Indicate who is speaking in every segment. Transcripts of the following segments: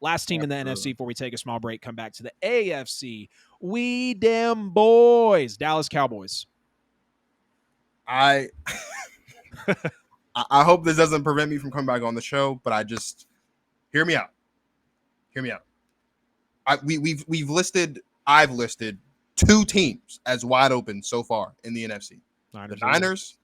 Speaker 1: Last team in the NFC before we take a small break, come back to the AFC. We damn boys, Dallas Cowboys.
Speaker 2: I hope this doesn't prevent me from coming back on the show, but I just hear me out. Hear me out. I've listed 2 teams as wide open so far in the NFC. The Niners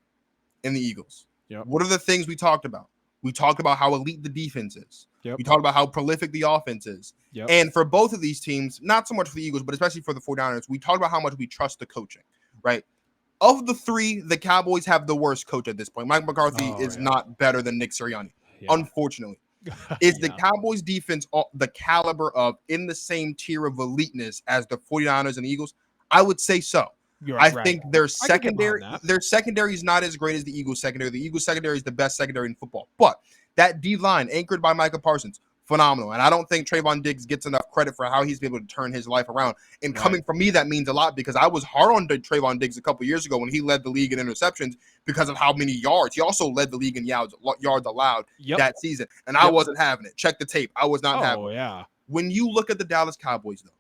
Speaker 2: and the Eagles.
Speaker 1: Yep.
Speaker 2: What are the things we talked about? We talked about how elite the defense is.
Speaker 1: Yep.
Speaker 2: We talked about how prolific the offense is.
Speaker 1: Yep.
Speaker 2: And for both of these teams, not so much for the Eagles, but especially for the 49ers, we talked about how much we trust the coaching, right? Of the 3, the Cowboys have the worst coach at this point. Mike McCarthy is not better than Nick Sirianni, unfortunately. Is the Cowboys defense the caliber of in the same tier of eliteness as the 49ers and the Eagles? I would say so. I think their secondary is not as great as the Eagles secondary. The Eagles secondary is the best secondary in football. But that D line anchored by Micah Parsons, phenomenal. And I don't think Trayvon Diggs gets enough credit for how he's been able to turn his life around. And coming from me, that means a lot because I was hard on Trayvon Diggs a couple years ago when he led the league in interceptions because of how many yards. He also led the league in yards allowed that season. And I wasn't having it. Check the tape. I was not having it. When you look at the Dallas Cowboys, though,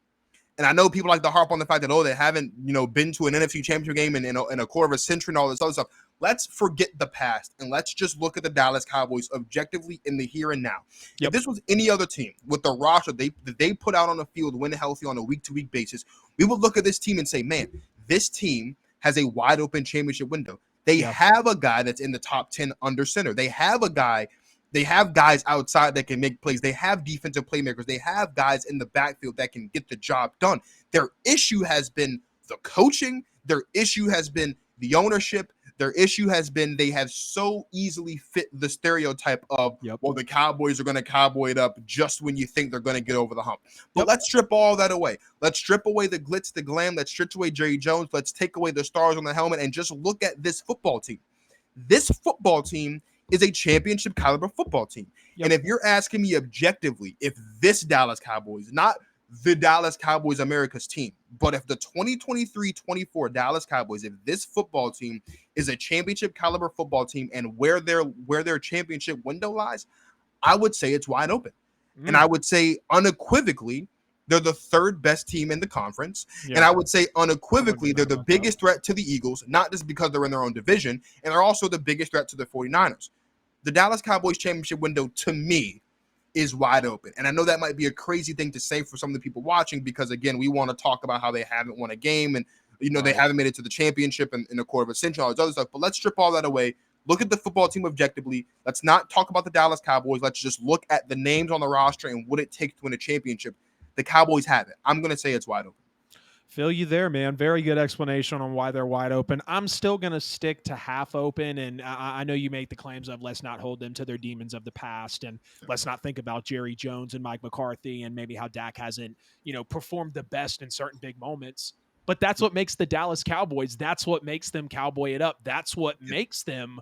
Speaker 2: and I know people like to harp on the fact that, they haven't, been to an NFC championship game in a quarter of a century and all this other stuff. Let's forget the past and let's just look at the Dallas Cowboys objectively in the here and now. If this was any other team with the roster they put out on the field, when healthy on a week-to-week basis, we would look at this team and say, man, this team has a wide-open championship window. They have a guy that's in the top 10 under center. They have guys outside that can make plays. They have defensive playmakers. They have guys in the backfield that can get the job done. Their issue has been the coaching. Their issue has been the ownership. Their issue has been they have so easily fit the stereotype of, well, the Cowboys are going to cowboy it up just when you think they're going to get over the hump. But let's strip all that away. Let's strip away the glitz, the glam. Let's strip away Jerry Jones. Let's take away the stars on the helmet and just look at this football team. This football team is a championship caliber football team. And if you're asking me objectively, if this Dallas Cowboys, not the Dallas Cowboys America's team, but if the 2023-24 Dallas Cowboys, if this football team is a championship caliber football team and where their championship window lies, I would say it's wide open. And I would say unequivocally, they're the 3rd best team in the conference. And I would say unequivocally, they're the biggest threat to the Eagles, not just because they're in their own division, and they're also the biggest threat to the 49ers. The Dallas Cowboys championship window, to me, is wide open. And I know that might be a crazy thing to say for some of the people watching because, again, we want to talk about how they haven't won a game and, they haven't made it to the championship in a quarter of a century, all this other stuff. But let's strip all that away. Look at the football team objectively. Let's not talk about the Dallas Cowboys. Let's just look at the names on the roster and what it takes to win a championship. The Cowboys have it. I'm going to say it's wide open.
Speaker 1: Feel you there, man. Very good explanation on why they're wide open. I'm still going to stick to half open, and I know you make the claims of let's not hold them to their demons of the past, and let's not think about Jerry Jones and Mike McCarthy and maybe how Dak hasn't, performed the best in certain big moments. But that's what makes the Dallas Cowboys. That's what makes them cowboy it up. That's what makes them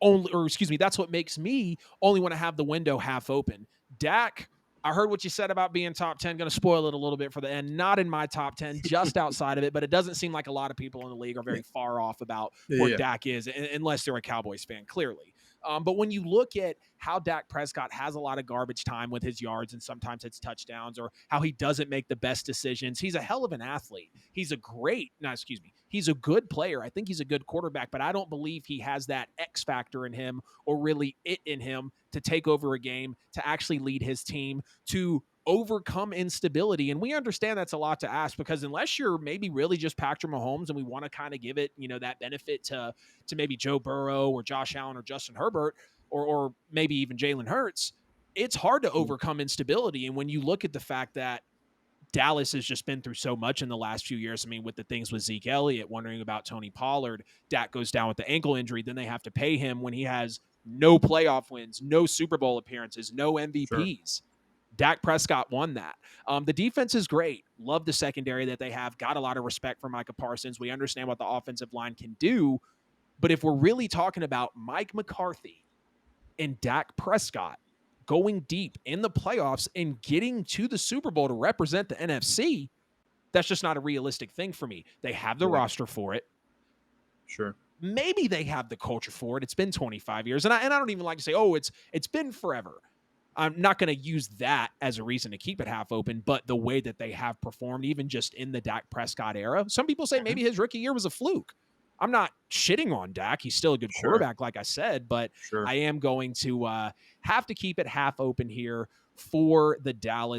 Speaker 1: that's what makes me only want to have the window half open. Dak, I heard what you said about being top 10. Going to spoil it a little bit for the end. Not in my top 10, just outside of it. But it doesn't seem like a lot of people in the league are very far off about where Dak is, unless they're a Cowboys fan, clearly. But when you look at how Dak Prescott has a lot of garbage time with his yards and sometimes it's touchdowns, or how he doesn't make the best decisions, he's a hell of an athlete. He's a good player. I think he's a good quarterback, but I don't believe he has that X factor in him or really it in him to take over a game, to actually lead his team, to overcome instability. And we understand that's a lot to ask because unless you're maybe really just Patrick Mahomes and we want to kind of give it, that benefit to maybe Joe Burrow or Josh Allen or Justin Herbert or maybe even Jalen Hurts, it's hard to overcome instability. And when you look at the fact that Dallas has just been through so much in the last few years. I mean, with the things with Zeke Elliott, wondering about Tony Pollard, Dak goes down with the ankle injury, then they have to pay him when he has no playoff wins, no Super Bowl appearances, no MVPs. Sure. Dak Prescott won that. The defense is great. Love the secondary that they have. Got a lot of respect for Micah Parsons. We understand what the offensive line can do. But if we're really talking about Mike McCarthy and Dak Prescott going deep in the playoffs and getting to the Super Bowl to represent the NFC, that's just not a realistic thing for me. They have the roster for it.
Speaker 2: Sure.
Speaker 1: Maybe they have the culture for it. It's been 25 years. And I don't even like to say, it's been forever. I'm not going to use that as a reason to keep it half open, but the way that they have performed, even just in the Dak Prescott era, some people say maybe his rookie year was a fluke. I'm not shitting on Dak. He's still a good
Speaker 2: Sure.
Speaker 1: quarterback, like I said, but
Speaker 2: Sure.
Speaker 1: I am going to have to keep it half open here for the Dallas